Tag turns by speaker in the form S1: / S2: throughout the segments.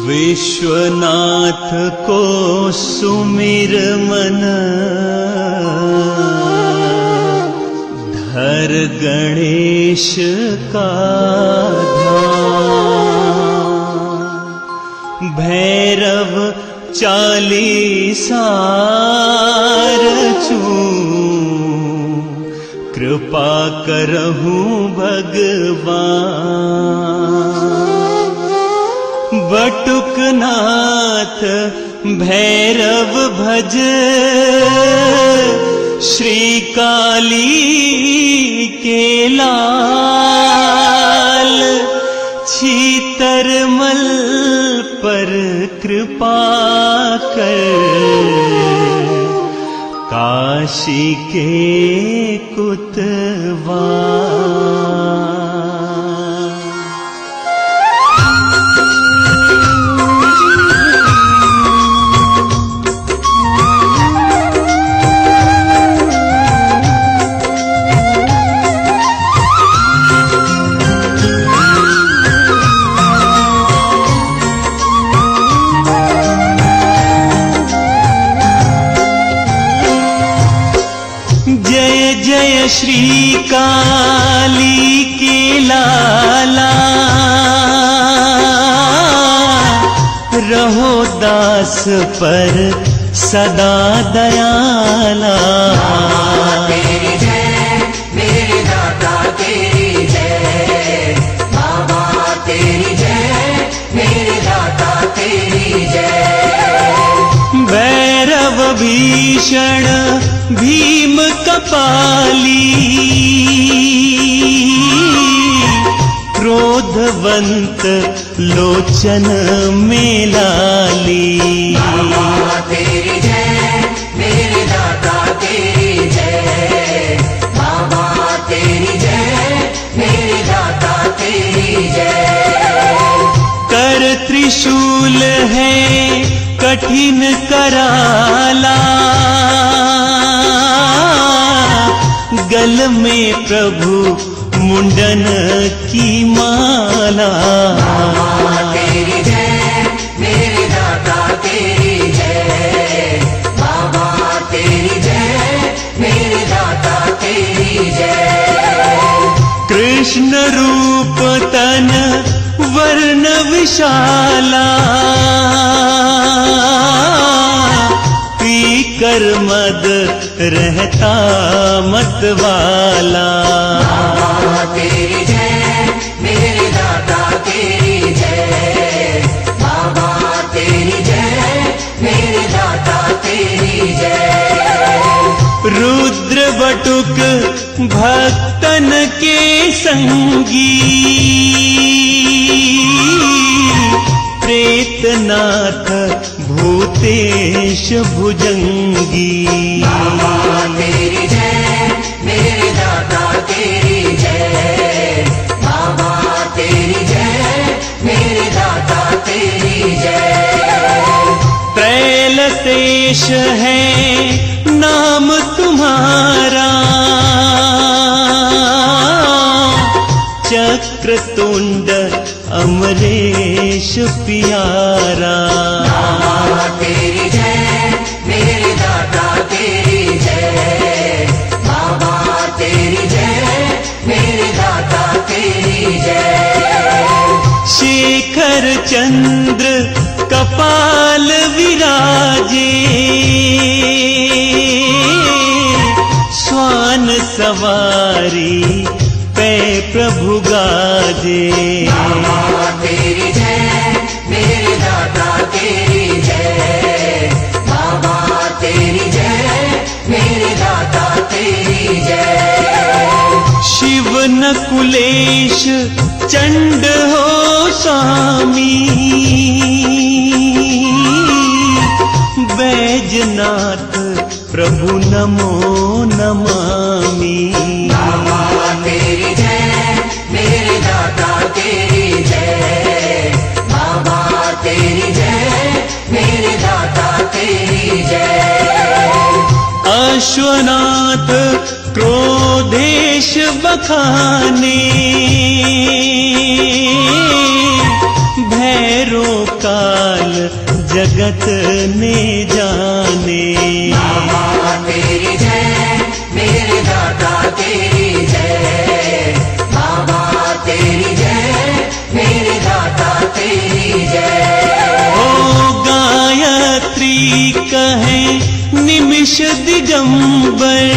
S1: विश्वनाथ को सुमिर मन, धर गणेश का ध्यान। भैरव चालीसा रचूं, कृपा करहूं भगवान। बटुकनाथ भैरव भज, श्री काली के लाल। छीतरमल पर कृपा कर, काशी के कुतवाल। श्री काली के लाला, रहो दास पर सदा दयाला।
S2: तेरी जय मेरे दाता तेरी जय, बाबा तेरी जय मेरे दाता तेरी जय।
S1: भैरव भीषण भीम कपाली, क्रोधवंत लोचन में लाली।
S2: बाबा तेरी जय मेरे दाता तेरी जय, बाबा तेरी जय मेरे दाता तेरी जय।
S1: कर त्रिशूल है कठिन कराला, गल में प्रभु मुंडन की माला।
S2: बाबा तेरी जय मेरे दाता तेरी जय, बाबा तेरी जय मेरे दाता तेरी जय।
S1: कृष्ण रूप तन वर्ण विशाला, पीकर मद रहता मतवाला।
S2: बाबा तेरी जय मेरे दाता तेरी जय, बाबा तेरी जय मेरे दाता तेरी जय।
S1: रुद्र बटुक भक्तन के संगी, प्रेतनाथ भूतेश भुजंगी।
S2: बाबा तेरी जय मेरे दाता तेरी जय, बाबा तेरी जय मेरे दाता तेरी जय।
S1: त्रैलतेश है नाम तुम्हारा, चक्रतुंड अमरेश प्यारा।
S2: बाबा तेरी जय मेरे दाता तेरी जय, बाबा तेरी जय मेरे दाता तेरी जय।
S1: शेखर चंद्र कपाल विराजे, स्वान सवारी पै प्रभु गाजे।
S2: बाबा तेरी जय मेरे दाता तेरी जय, बाबा तेरी जय मेरे दाता तेरी जय।
S1: शिव नकुलेश चंड हो स्वामी, बैजनाथ प्रभु नमो नमामि।
S2: बाबा तेरी जय मेरे दाता तेरी जय, बाबा तेरी जय मेरे दाता तेरी जय।
S1: अश्वनाथ क्रोधेश बखाने, भैरो का जगत ने जाने।
S2: बाबा तेरी जय, मेरे दाता तेरी जय। बाबा तेरी जय, मेरे दाता तेरी जय।
S1: ओ गायत्री कहे निमिष दिगंबर,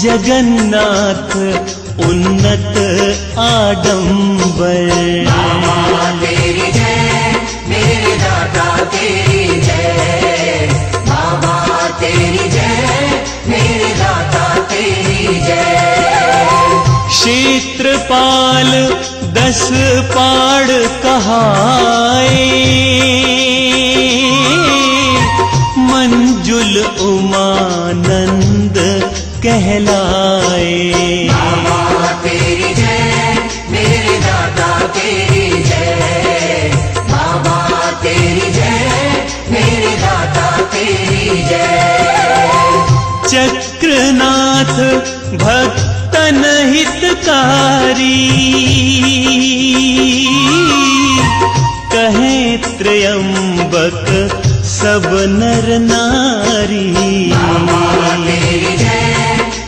S1: जगन्नाथ उन्नत आडंबर।
S2: बाबा तेरी जय, मेरे दाता तेरी जय। बाबा तेरी जय, मेरे दाता तेरी जय।
S1: क्षेत्रपाल 10 पाड़ कहाए, मंजुल उमानंद कहलाए।
S2: बाबा तेरी जय, मेरे दाता तेरी जय। बाबा तेरी जय, मेरे दाता तेरी जय।
S1: चक्रनाथ भक्तन हितकारी, कहे त्रयंबक सब नर नारी।
S2: बाबा तेरी जय,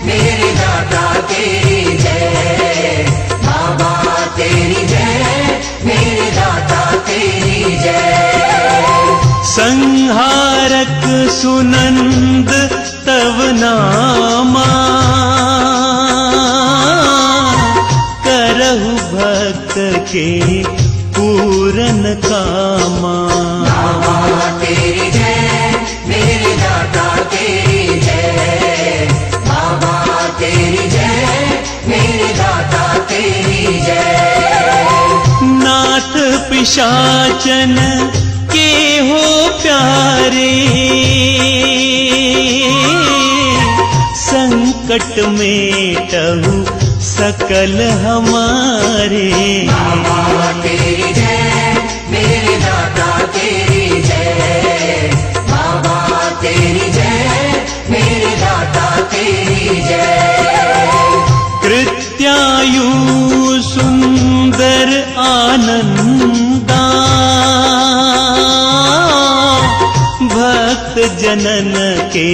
S2: मेरे दाता तेरी जय। बाबा तेरी जय, मेरे दाता तेरी जय।
S1: संहारक सुनंद तव नामा, करहु भक्त के पूरन कामा।
S2: बाबा तेरी जय, मेरे दाता तेरी जय। बाबा तेरी जय, मेरे दाता तेरी जय।
S1: नाथ पिशाचन के हो प्यारे, संकट मेटहु सकल हमारे।
S2: बाबा तेरी जय, मेरे दाता तेरी जय। बाबा तेरी जय, मेरे दाता तेरी जय।
S1: कृत्यायु सुंदर आनंदा, भक्त जनन के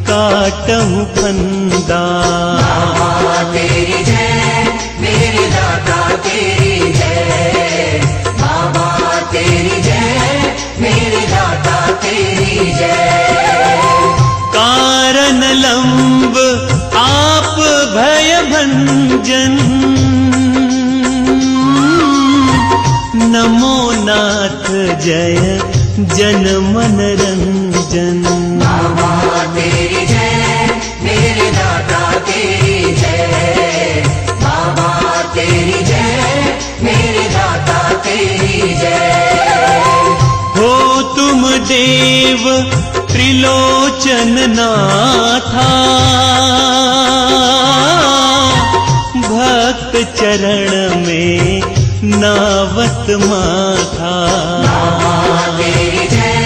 S1: काटहु फंदा।
S2: बाबा तेरी जय, मेरे दाता तेरी जय। बाबा तेरी जय, मेरे दाता तेरी जय।
S1: कारण लंब आप भय भंजन, नमो नाथ जय जन मन रंजन।
S2: बाबा तेरी जय, मेरे दाता तेरी जय। बाबा तेरी जय, मेरे दाता तेरी जय।
S1: हो तुम देव त्रिलोचन नाथा, भक्त चरण में नावत माथा।
S2: बाबा तेरी जय,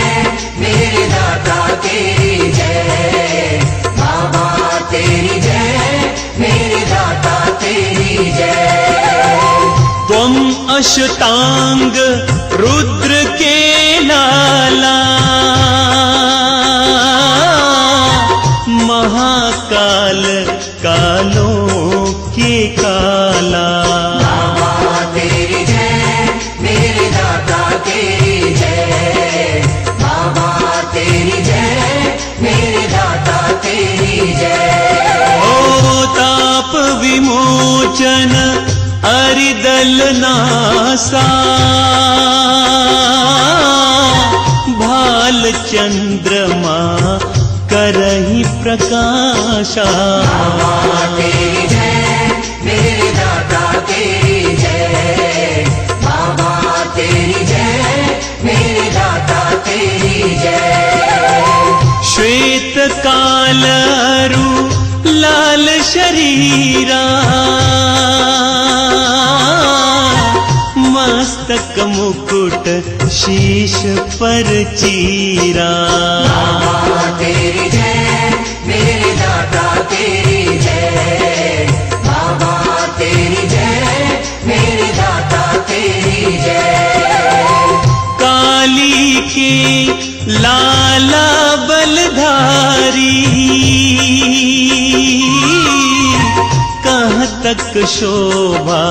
S2: मेरे दाता तेरी जय। बाबा तेरी जय, मेरे दाता तेरी जय।
S1: त्वम अष्टांग रुद्र के लाला, महाकाल कालों के काला।
S2: बाबा तेरी जय, मेरे दाता तेरी जय। बाबा तेरी जय, मेरे दाता तेरी जय।
S1: ओ ताप विमोचन अरिदल नासा, भाल चंद्रमा करहि प्रकाशा।
S2: बाबा तेरी जय, मेरे दाता तेरी जय। बाबा तेरी जय, मेरे दाता तेरी जय।
S1: श्वेत कालरु लाल शरीरा, मस्तक मुकुट शीश पर चीरा।
S2: बाबा तेरी जय, मेरे दाता तेरी जय। बाबा तेरी जय, मेरे दाता तेरी जय।
S1: के लाला बलधारी, कहाँ तक शोभा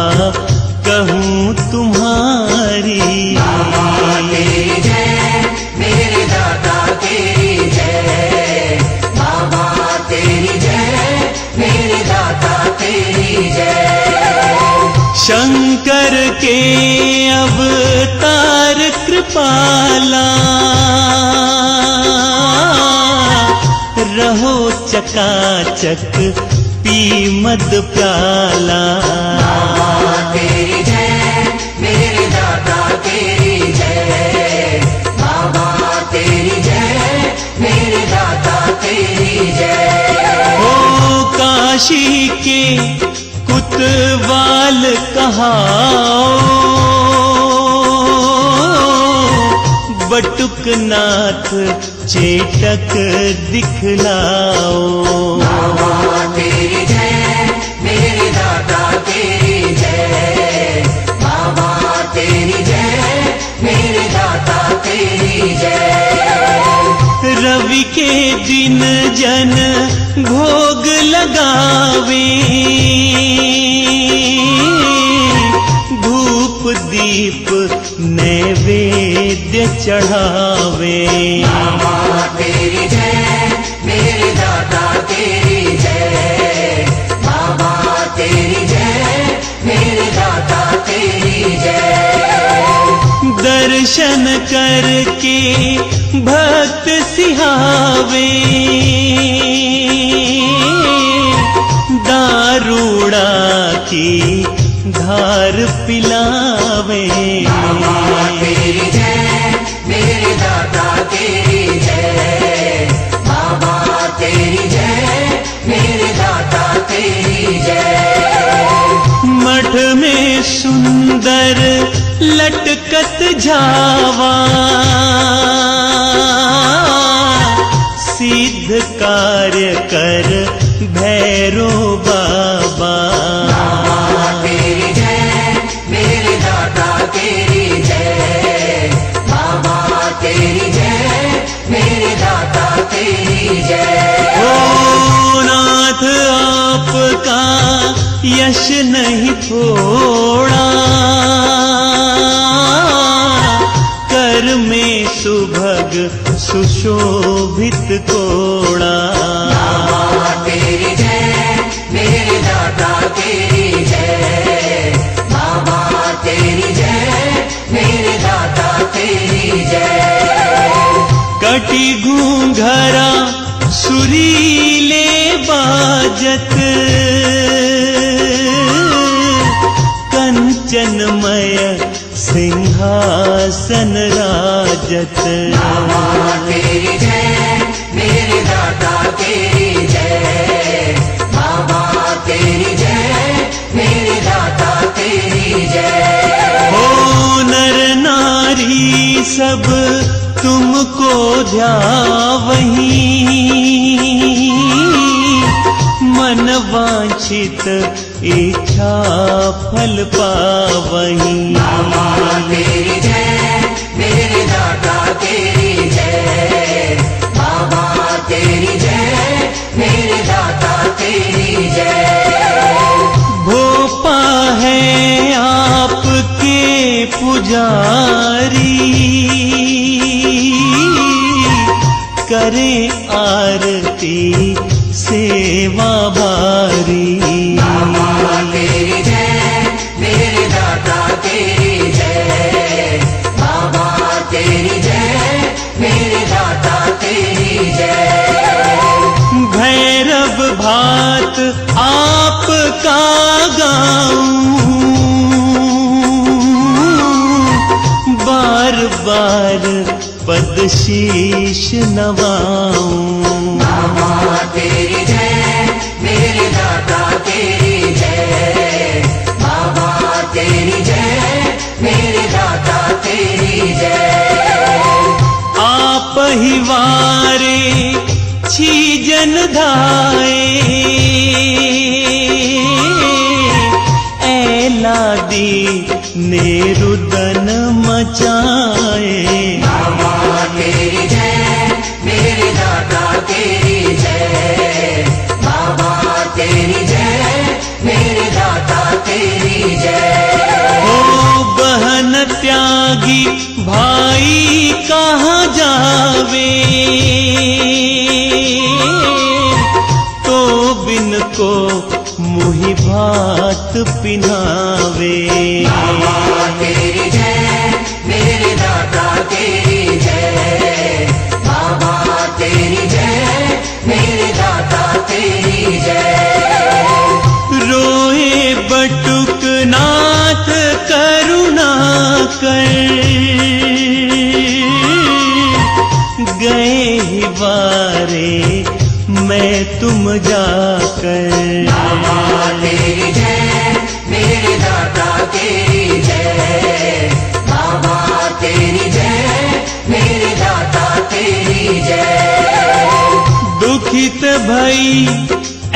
S1: कहूँ तुम्हारी।
S2: बाबा तेरी जय, मेरे दाता तेरी जय। बाबा तेरी जय, मेरे दाता तेरी जय।
S1: शंकर के अवतार कृपाला, रहो चकाचक पी मद प्याला।
S2: बाबा तेरी जय, मेरे दाता तेरी जय। बाबा तेरी जय, मेरे दाता तेरी जय।
S1: ओ काशी के कुतवाल कहाओ, बटुकनाथ चेटक दिखलाओ।
S2: बाबा तेरी जय, मेरे दाता तेरी जय। बाबा तेरी जय, मेरे दाता तेरी जय।
S1: रवि के दिन जन भोग लगावे, धूप दीप नैवेद्य चढ़ावे।
S2: बाबा तेरी जय, मेरे दाता तेरी जय। बाबा तेरी जय, मेरे दाता तेरी जय।
S1: दर्शन करके भक्त सिहावे, दारूड़ा की धार पिलावे।
S2: बाबा तेरी जय, मेरे दाता तेरी जय। बाबा तेरी जय, मेरे दाता तेरी जय।
S1: मठ में सुंदर लटकत झावा, सिद्ध कार्य कर भैरो बाबा।
S2: बाबा तेरी जय, मेरे दाता तेरी जय। बाबा तेरी जय, मेरे दाता तेरी जय।
S1: ओ नाथ आपका यश नहीं थोड़ा, कर में सुभग सुशोभित कोड़ा।
S2: बाबा तेरी जय, मेरे दाता तेरी जय। बाबा तेरी जय, मेरे दाता तेरी जय।
S1: कटी घूंघरा सुरीले बाजत, कंचनमय सिंहासन राजत।
S2: बाबा तेरी जय, मेरे दाता तेरी जय। बाबा तेरी जय, मेरे दाता तेरी जय।
S1: हो नर नारी सब तुमको ध्यावहीं, मन वांछित इच्छा फल पावहीं।
S2: बाबा तेरी जय, मेरे दाता तेरी जय। बाबा तेरी जय, मेरे दाता तेरी जय।
S1: भोपा है आपके पुजारी, करें आरती सेवा भारी।
S2: बाबा तेरी जय, मेरे दाता तेरी जय। बाबा तेरी जय, मेरे दाता तेरी जय।
S1: भैरव भात आपका गाऊं, बार बार पद शीश नवाऊं।
S2: बाबा तेरी जय, मेरे दाता तेरी जय। बाबा तेरी जय, मेरे दाता तेरी जय।
S1: आप ही वारे छीजन धाए, ऐलादी ने रुदन मचाए।
S2: बाबा
S1: त्यागी भाई कहाँ जावे, तो बिन को मुहि भात पिनावे।
S2: बाबा तेरी जय मेरे दाता तेरी जय, बाबा तेरी जय मेरे दाता तेरी जय।
S1: रोए बटुक नाथ करुणा कर, गए ही वारे मैं तुम जाकर।
S2: बाबा तेरी जय मेरे दाता तेरी जय, बाबा तेरी जय मेरे दाता तेरी जय।
S1: दुखित भई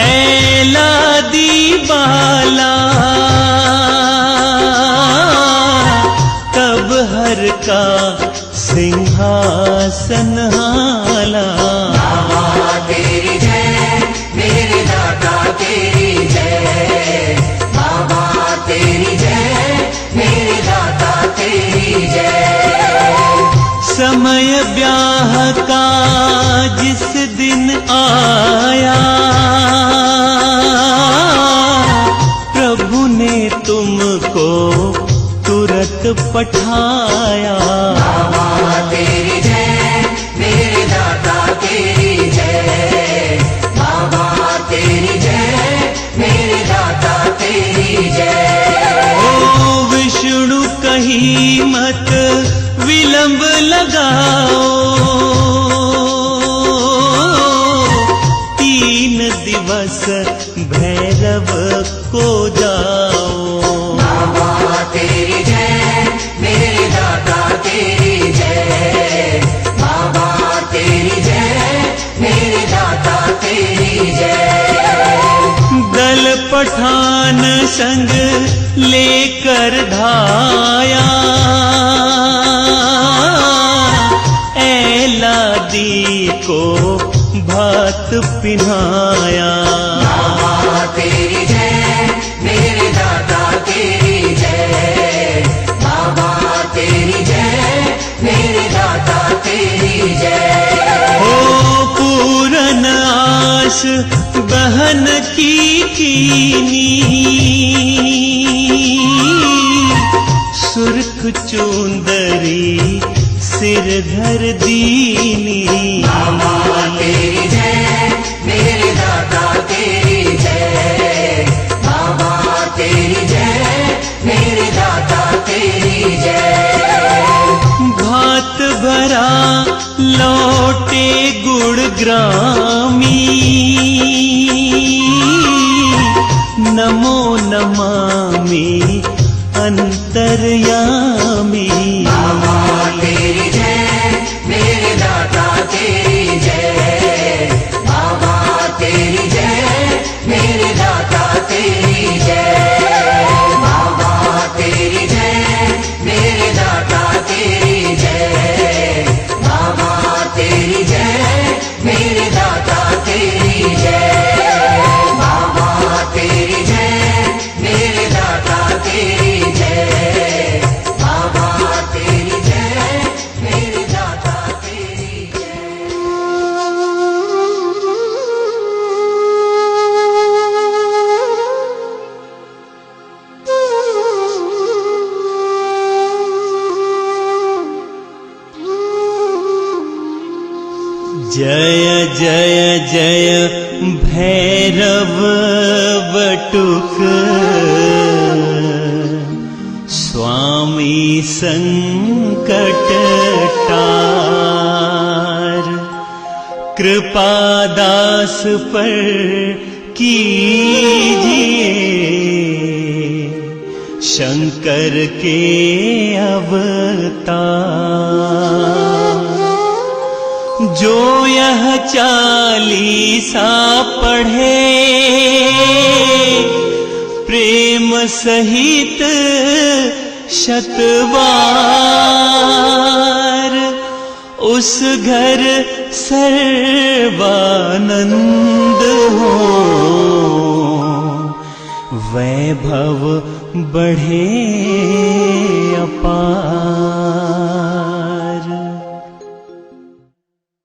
S1: ऐला दीवाला, तब हर का सिंहासन हाला।
S2: बाबा तेरी जय मेरे दाता तेरी जय, बाबा तेरी जय मेरे दाता तेरी जय।
S1: समय ब्याह का जिस दिन आया, प्रभु ने तुमको तुरंत पठाया।
S2: बाबा तेरी जय मेरे दाता तेरी जय, बाबा तेरी जय मेरे दाता तेरी जय।
S1: ओ विष्णु कहीं मत विलंब लगाओ, 3 दिवस भैरव को जाओ।
S2: बाबा तेरी जय मेरे दाता तेरी जय, बाबा तेरी जय मेरे दाता तेरी जय।
S1: दल पठान संग लेकर धाया, ऐलादी को भात पिनाया।
S2: बाबा तेरी जय मेरे दाता तेरी जय, बाबा तेरी जय मेरे दाता तेरी जय।
S1: हो पूरन आस बहन की कीनी, सुर्ख चुंदरी सिर धर दीनी।
S2: बाबा तेरी जय मेरे दाता तेरी जय, बाबा तेरी जय मेरे दाता तेरी जय।
S1: भात भरा लौटे गुणग्रामी, नमो नमामि अंतर्यामी।
S2: बाबा तेरी जय मेरे दाता तेरी जय, बाबा तेरी जय मेरे दाता तेरी जय। बाबा तेरी जय मेरे दाता तेरी जय, बाबा तेरी जय मेरे दाता तेरी जय। बाबा तेरी जय मेरे दाता तेरी जय, बाबा तेरी जय मेरे दाता तेरी जय।
S1: जय जय जय भैरव बटुक, स्वामी संकट टार। कृपा दास पर कीजिए, शंकर के अवतार। जो यह 40 पढ़े, प्रेम सहित शतवार, उस घर सर्वानंद हो, वैभव बढ़े अपार।